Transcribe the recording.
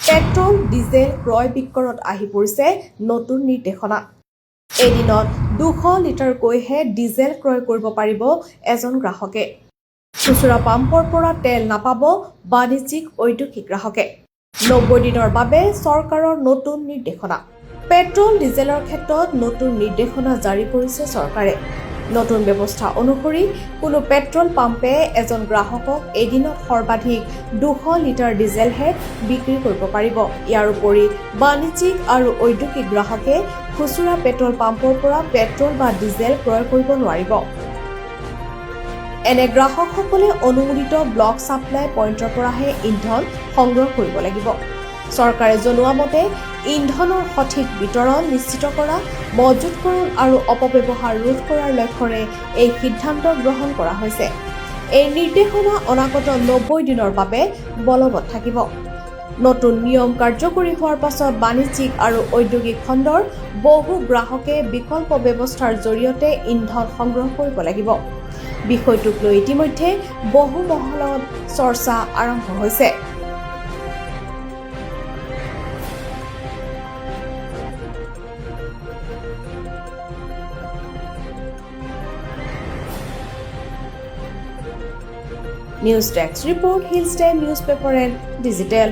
Petrol diesel ক্ৰয় বিক্ৰয়ত আহি পৰিছে নতুন নিৰ্দেশনা এদিনত 200 লিটাৰকৈহে ডিজেল ক্ৰয় কৰিব পাৰিব এজন গ্ৰাহকে খুচুৰা পাম্পৰ পৰা তেল নাপাব বাণিজ্যিক ঔদ্যোগিক গ্ৰাহকে 90 দিনৰ বাবে চৰকাৰৰ নতুন নিৰ্দেশনা পেট্ৰল ডিজেলৰ ক্ষেত্ৰত নতুন নিৰ্দেশনা জাৰি কৰিছে চৰকাৰে নতুন ব্যৱস্থা অনুসৰি কোনো পেট্ৰল পাম্পে এজন গ্ৰাহকক এদিনত সৰ্বাধিক 200 লিটাৰ ডিজেলহে বিক্ৰী কৰিব পাৰিব ইয়াৰ উপৰি বাণিজ্যিক আৰু ঔদ্যোগিক গ্ৰাহকে খুচুৰা পেট্ৰল পাম্পৰ পৰা পেট্ৰল বা ডিজেল ক্ৰয় কৰিব নোৱাৰিব এনে গ্ৰাহকসকলে অনুমোদিত ব্লক সাপ্লাই পইণ্টৰ পৰাহে ইন্ধন সংগ্ৰহ কৰিব লাগিব চৰকাৰে জনোৱা মতে ইন্ধনৰ সঠিক বিতৰণ নিশ্চিত কৰা মজুতকৰণ আৰু অপব্যৱহাৰ ৰোধ কৰাৰ লক্ষ্যৰে এই সিদ্ধান্ত গ্ৰহণ কৰা হৈছে এই নিৰ্দেশনা অনাগত 90 দিনৰ বাবে বলবৎ থাকিব নতুন নিয়ম কাৰ্যকৰী হোৱাৰ পাছত বাণিজ্যিক আৰু ঔদ্যোগিক খণ্ডৰ বহু গ্ৰাহকে বিকল্প ব্যৱস্থাৰ জৰিয়তে ইন্ধন সংগ্ৰহ কৰিব লাগিব বিষয়টোক লৈ ইতিমধ্যে বহু মহলত চৰ্চা আৰম্ভ হৈছে News Desk Report, Hills Time Newspaper and Digital.